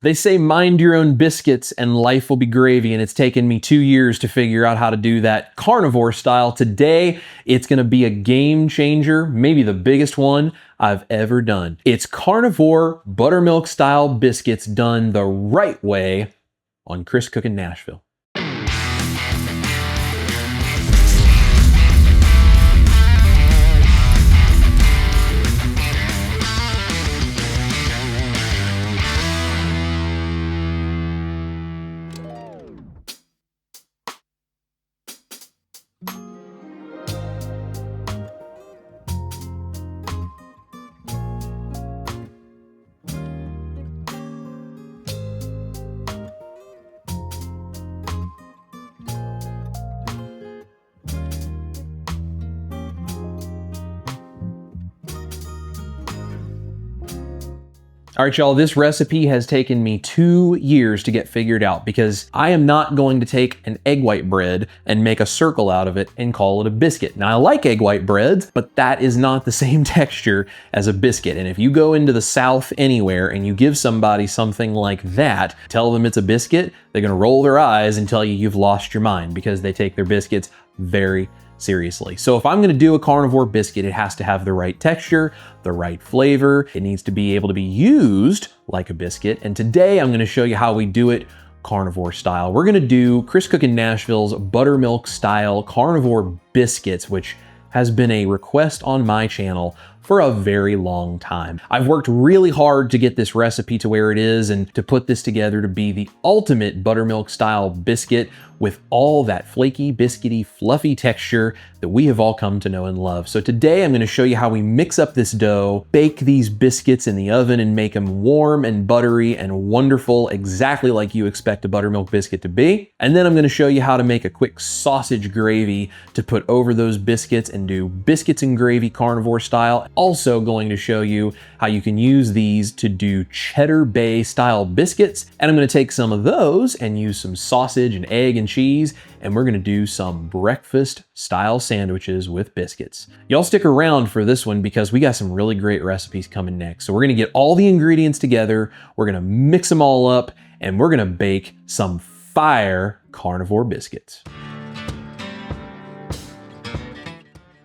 They say mind your own biscuits and life will be gravy, and it's taken me 2 years to figure out how to do that carnivore style. Today, it's gonna be a game changer, maybe the biggest one I've ever done. It's carnivore buttermilk style biscuits done the right way on Chris Cookin' Nashville. All right, y'all, this recipe has taken me 2 years to get figured out because I am not going to take an egg white bread and make a circle out of it and call it a biscuit. Now, I like egg white breads, but that is not the same texture as a biscuit. And if you go into the South anywhere and you give somebody something like that, tell them it's a biscuit, they're gonna roll their eyes and tell you you've lost your mind because they take their biscuits very seriously. So if I'm gonna do a carnivore biscuit, it has to have the right texture, the right flavor. It needs to be able to be used like a biscuit. And today I'm gonna show you how we do it carnivore style. We're gonna do Chris Cookin' Nashville's buttermilk style carnivore biscuits, which has been a request on my channel for a very long time. I've worked really hard to get this recipe to where it is and to put this together to be the ultimate buttermilk style biscuit with all that flaky, biscuity, fluffy texture that we have all come to know and love. So today I'm gonna show you how we mix up this dough, bake these biscuits in the oven and make them warm and buttery and wonderful, exactly like you expect a buttermilk biscuit to be. And then I'm gonna show you how to make a quick sausage gravy to put over those biscuits and do biscuits and gravy carnivore style. Also going to show you how you can use these to do cheddar bay style biscuits. And I'm gonna take some of those and use some sausage and egg and cheese, and we're gonna do some breakfast style sandwiches with biscuits. Y'all stick around for this one because we got some really great recipes coming next. So we're gonna get all the ingredients together, we're gonna mix them all up, and we're gonna bake some fire carnivore biscuits.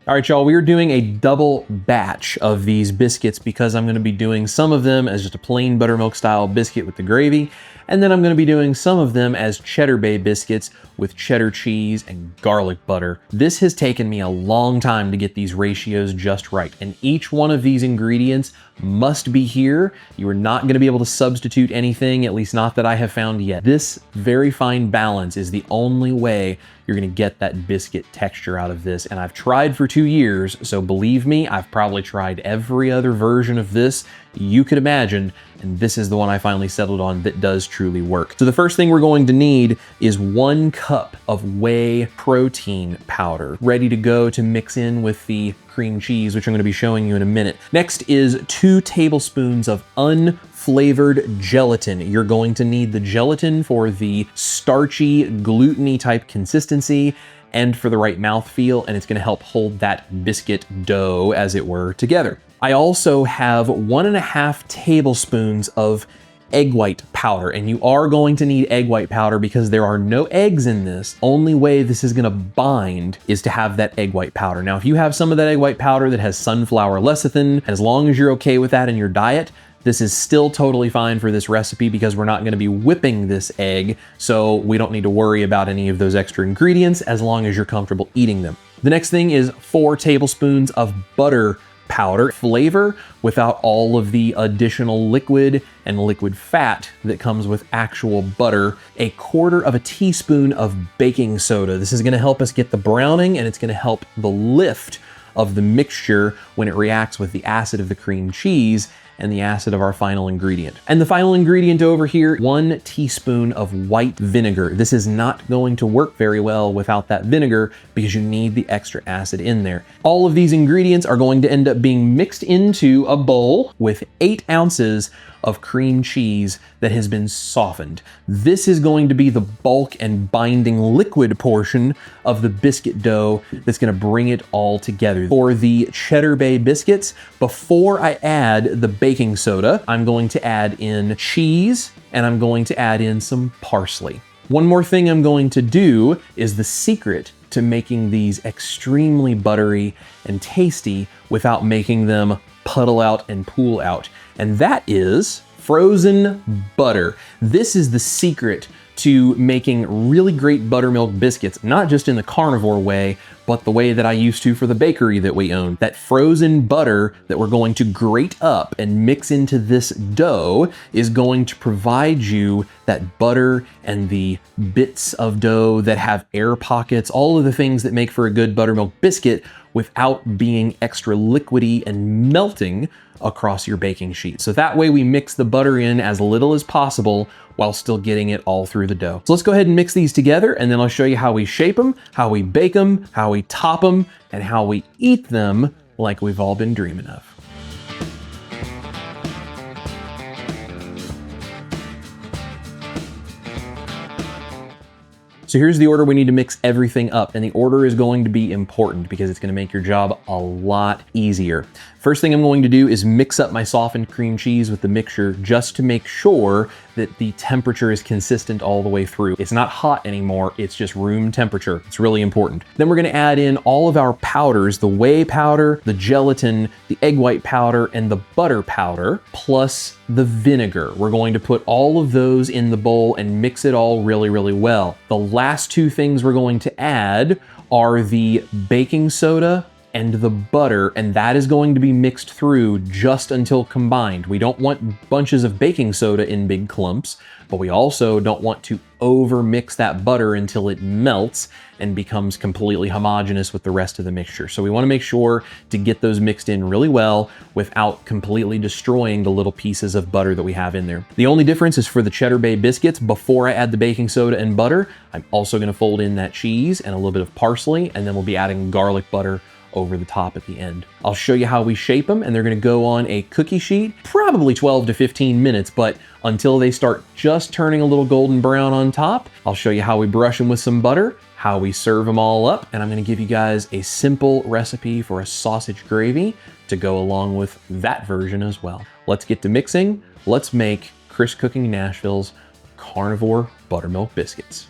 All right, y'all, we are doing a double batch of these biscuits because I'm gonna be doing some of them as just a plain buttermilk style biscuit with the gravy, and then I'm gonna be doing some of them as cheddar bay biscuits with cheddar cheese and garlic butter. This has taken me a long time to get these ratios just right, and each one of these ingredients must be here. You are not gonna be able to substitute anything, at least not that I have found yet. This very fine balance is the only way you're gonna get that biscuit texture out of this, and I've tried for 2 years, so believe me, I've probably tried every other version of this you could imagine, and this is the one I finally settled on that does truly work. So the first thing we're going to need is 1 cup of whey protein powder, ready to go to mix in with the cream cheese, which I'm gonna be showing you in a minute. Next is 2 tablespoons of unflavored gelatin. You're going to need the gelatin for the starchy, gluten-y type consistency and for the right mouthfeel, and it's gonna help hold that biscuit dough, as it were, together. I also have 1.5 tablespoons of egg white powder, and you are going to need egg white powder because there are no eggs in this. Only way this is gonna bind is to have that egg white powder. Now, if you have some of that egg white powder that has sunflower lecithin, as long as you're okay with that in your diet, this is still totally fine for this recipe because we're not gonna be whipping this egg, so we don't need to worry about any of those extra ingredients as long as you're comfortable eating them. The next thing is 4 tablespoons of butter powder, flavor without all of the additional liquid and liquid fat that comes with actual butter. 1/4 teaspoon of baking soda. This is gonna help us get the browning, and it's gonna help the lift of the mixture when it reacts with the acid of the cream cheese and the acid of our final ingredient. And the final ingredient over here, 1 teaspoon of white vinegar. This is not going to work very well without that vinegar because you need the extra acid in there. All of these ingredients are going to end up being mixed into a bowl with 8 ounces of cream cheese that has been softened. This is going to be the bulk and binding liquid portion of the biscuit dough that's going to bring it all together. For the Cheddar Bay biscuits, before I add the baking soda, I'm going to add in cheese and I'm going to add in some parsley. One more thing I'm going to do is the secret to making these extremely buttery and tasty without making them puddle out and pool out. And that is frozen butter. This is the secret to making really great buttermilk biscuits, not just in the carnivore way, but the way that I used to for the bakery that we own. That frozen butter that we're going to grate up and mix into this dough is going to provide you that butter and the bits of dough that have air pockets, all of the things that make for a good buttermilk biscuit without being extra liquidy and melting across your baking sheet. So that way we mix the butter in as little as possible while still getting it all through the dough. So let's go ahead and mix these together, and then I'll show you how we shape them, how we bake them, how we top them, and how we eat them like we've all been dreaming of. So here's the order we need to mix everything up, and the order is going to be important because it's going to make your job a lot easier. First thing I'm going to do is mix up my softened cream cheese with the mixture just to make sure that the temperature is consistent all the way through. It's not hot anymore, it's just room temperature. It's really important. Then we're going to add in all of our powders, the whey powder, the gelatin, the egg white powder, and the butter powder, plus the vinegar. We're going to put all of those in the bowl and mix it all really, really well. The last two things we're going to add are the baking soda and the butter, and that is going to be mixed through just until combined. We don't want bunches of baking soda in big clumps, but we also don't want to over mix that butter until it melts and becomes completely homogeneous with the rest of the mixture. So we want to make sure to get those mixed in really well without completely destroying the little pieces of butter that we have in there. The only difference is for the Cheddar Bay biscuits, before I add the baking soda and butter, I'm also going to fold in that cheese and a little bit of parsley, and then we'll be adding garlic butter over the top at the end. I'll show you how we shape them, and they're gonna go on a cookie sheet, probably 12 to 15 minutes, but until they start just turning a little golden brown on top, I'll show you how we brush them with some butter, how we serve them all up, and I'm gonna give you guys a simple recipe for a sausage gravy to go along with that version as well. Let's get to mixing. Let's make Chris Cooking Nashville's Carnivore Buttermilk Biscuits.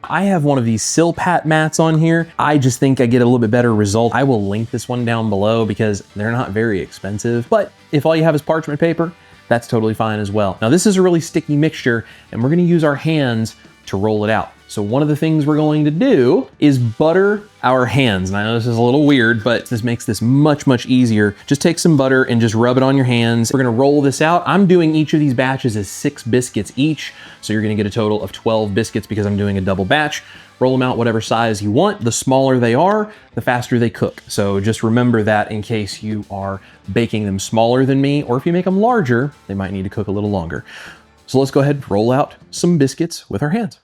I have one of these Silpat mats on here. I just think I get a little bit better result. I will link this one down below because they're not very expensive, but if all you have is parchment paper, that's totally fine as well. Now this is a really sticky mixture, and we're gonna use our hands to roll it out. So one of the things we're going to do is butter our hands. And I know this is a little weird, but this makes this much, much easier. Just take some butter and just rub it on your hands. We're gonna roll this out. I'm doing each of these batches as 6 biscuits each. So you're gonna get a total of 12 biscuits because I'm doing a double batch. Roll them out whatever size you want. The smaller they are, the faster they cook. So just remember that in case you are baking them smaller than me, or if you make them larger, they might need to cook a little longer. So let's go ahead and roll out some biscuits with our hands.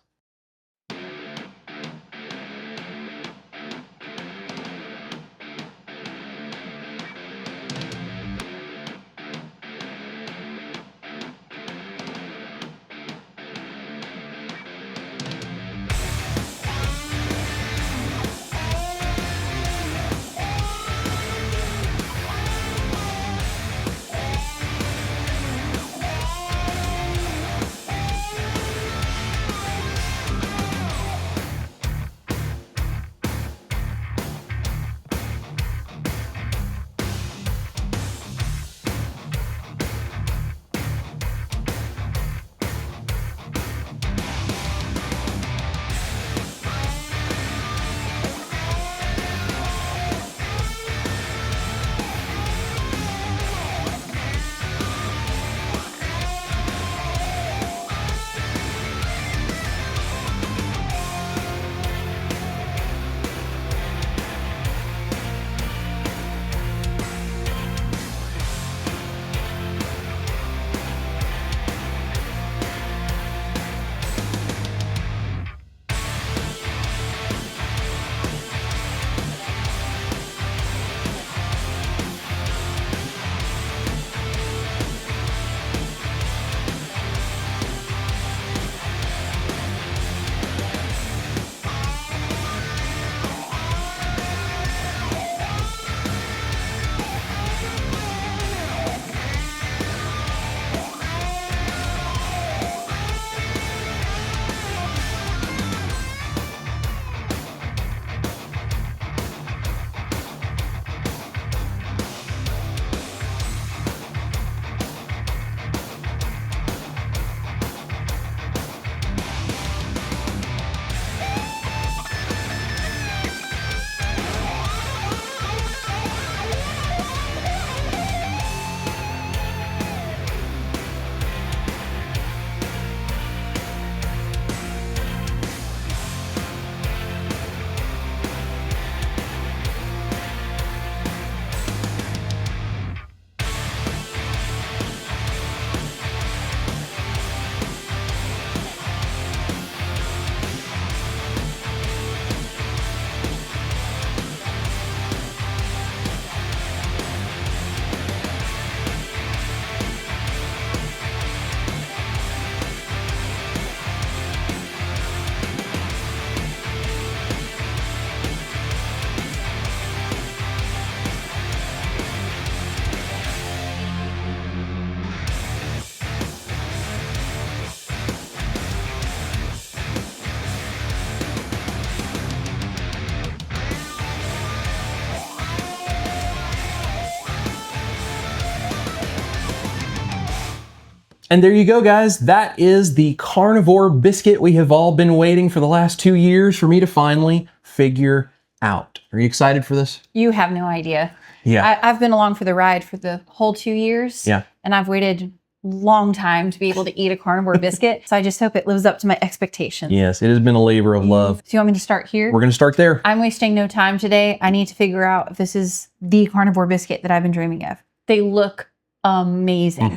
And there you go, guys. That is the carnivore biscuit we have all been waiting for the last 2 years for me to finally figure out. Are you excited for this? You have no idea. Yeah. I've been along for the ride for the whole 2 years. Yeah. And I've waited a long time to be able to eat a carnivore biscuit. So I just hope it lives up to my expectations. Yes, it has been a labor of love. So you want me to start here? We're going to start there. I'm wasting no time today. I need to figure out if this is the carnivore biscuit that I've been dreaming of. They look amazing.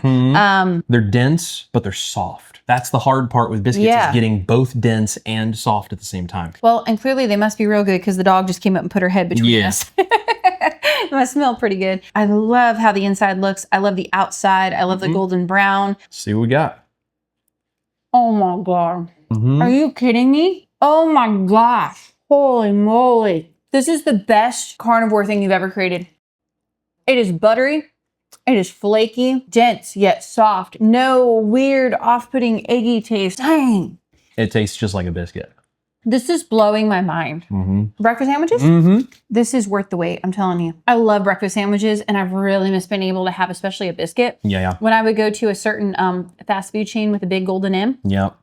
They're dense, but they're soft. That's the hard part with biscuits, is getting both dense and soft at the same time. Well, and clearly they must be real good because the dog just came up and put her head between us. It must smell pretty good. I love how the inside looks. I love the outside. I love the golden brown. See what we got. Oh my God. Are you kidding me? Oh my gosh. Holy moly. This is the best carnivore thing you've ever created. It is buttery. It is flaky, dense, yet soft. No weird, off-putting, eggy taste. Dang. It tastes just like a biscuit. This is blowing my mind. Breakfast sandwiches? This is worth the wait, I'm telling you. I love breakfast sandwiches, and I've really missed being able to have especially a biscuit. Yeah. When I would go to a certain fast food chain with a big golden M. Yep.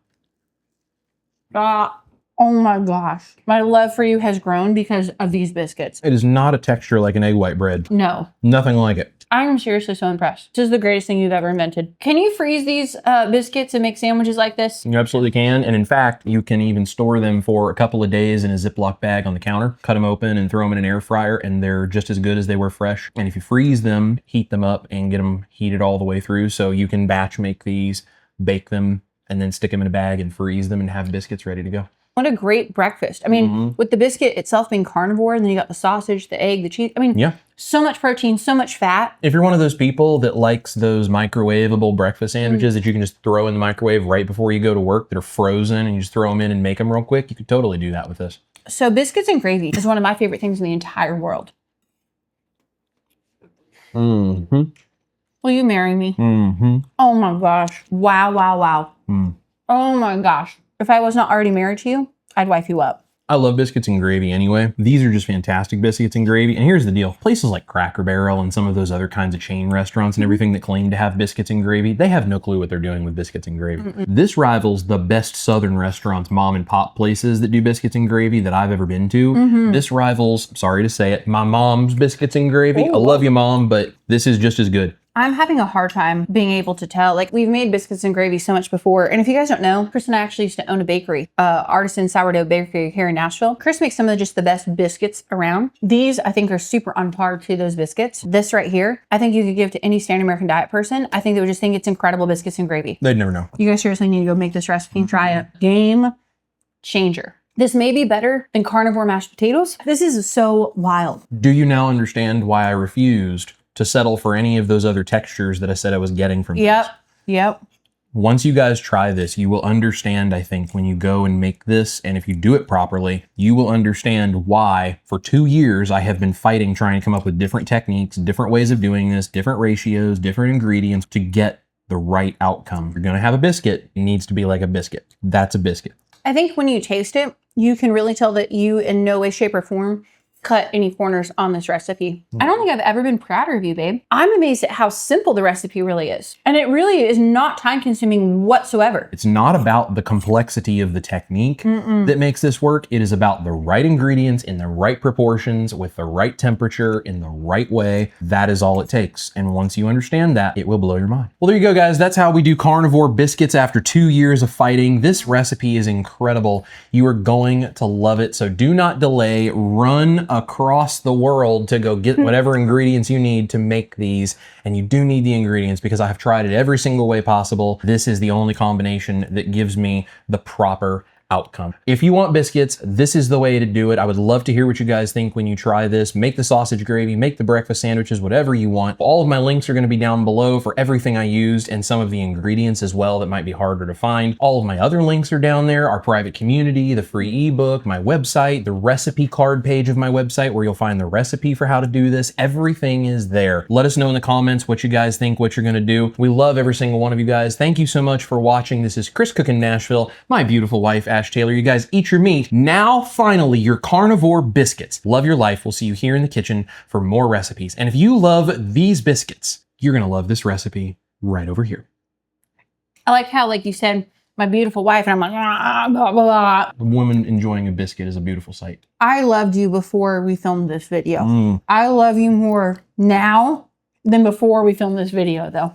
Oh my gosh. My love for you has grown because of these biscuits. It is not a texture like an egg white bread. No. Nothing like it. I am seriously so impressed. This is the greatest thing you've ever invented. Can you freeze these biscuits and make sandwiches like this? You absolutely can. And in fact, you can even store them for a couple of days in a Ziploc bag on the counter, cut them open and throw them in an air fryer, and they're just as good as they were fresh. And if you freeze them, heat them up and get them heated all the way through. So you can batch make these, bake them, and then stick them in a bag and freeze them and have biscuits ready to go. What a great breakfast. I mean, with the biscuit itself being carnivore, and then you got the sausage, the egg, the cheese. I mean, so much protein, so much fat. If you're one of those people that likes those microwavable breakfast sandwiches that you can just throw in the microwave right before you go to work that are frozen and you just throw them in and make them real quick, you could totally do that with this. So biscuits and gravy is one of my favorite things in the entire world. Will you marry me? Oh my gosh. Wow, wow, wow. Oh my gosh. If I was not already married to you, I'd wife you up. I love biscuits and gravy anyway. These are just fantastic biscuits and gravy. And here's the deal. Places like Cracker Barrel and some of those other kinds of chain restaurants and everything that claim to have biscuits and gravy, they have no clue what they're doing with biscuits and gravy. This rivals the best Southern restaurants, mom and pop places that do biscuits and gravy that I've ever been to. This rivals, sorry to say it, my mom's biscuits and gravy. I love you, Mom, but this is just as good. I'm having a hard time being able to tell. Like, we've made biscuits and gravy so much before. And if you guys don't know, Chris and I actually used to own a bakery, artisan sourdough bakery here in Nashville. Chris makes some of just the best biscuits around. These, I think, are super on par to those biscuits. This right here, I think you could give to any standard American diet person. I think they would just think it's incredible biscuits and gravy. They'd never know. You guys seriously need to go make this recipe and try it. Game changer. This may be better than carnivore mashed potatoes. This is so wild. Do you now understand why I refused to settle for any of those other textures that I said I was getting from these? Yep. Once you guys try this, you will understand, I think, when you go and make this, and if you do it properly, you will understand why for 2 years I have been fighting trying to come up with different techniques, different ways of doing this, different ratios, different ingredients to get the right outcome. If you're gonna have a biscuit, it needs to be like a biscuit. That's a biscuit. I think when you taste it, you can really tell that you in no way, shape, or form cut any corners on this recipe. I don't think I've ever been prouder of you, babe. I'm amazed at how simple the recipe really is. And it really is not time consuming whatsoever. It's not about the complexity of the technique that makes this work. It is about the right ingredients in the right proportions with the right temperature in the right way. That is all it takes. And once you understand that, it will blow your mind. Well, there you go, guys. That's how we do carnivore biscuits after 2 years of fighting. This recipe is incredible. You are going to love it. So do not delay. Run across the world to go get whatever ingredients you need to make these. And you do need the ingredients because I have tried it every single way possible. This is the only combination that gives me the proper outcome. If you want biscuits, this is the way to do it. I would love to hear what you guys think when you try this. Make the sausage gravy, make the breakfast sandwiches, whatever you want. All of my links are going to be down below for everything I used and some of the ingredients as well that might be harder to find. All of my other links are down there, our private community, the free ebook, my website, the recipe card page of my website where you'll find the recipe for how to do this. Everything is there. Let us know in the comments what you guys think, what you're going to do. We love every single one of you guys. Thank you so much for watching. This is Chris Cookin' Nashville, my beautiful wife, Ash Taylor. You guys eat your meat. Now, finally, your carnivore biscuits. Love your life. We'll see you here in the kitchen for more recipes. And if you love these biscuits, you're going to love this recipe right over here. I like how, like you said, my beautiful wife, and I'm like, blah, blah, blah. The woman enjoying a biscuit is a beautiful sight. I loved you before we filmed this video. I love you more now than before we filmed this video, though.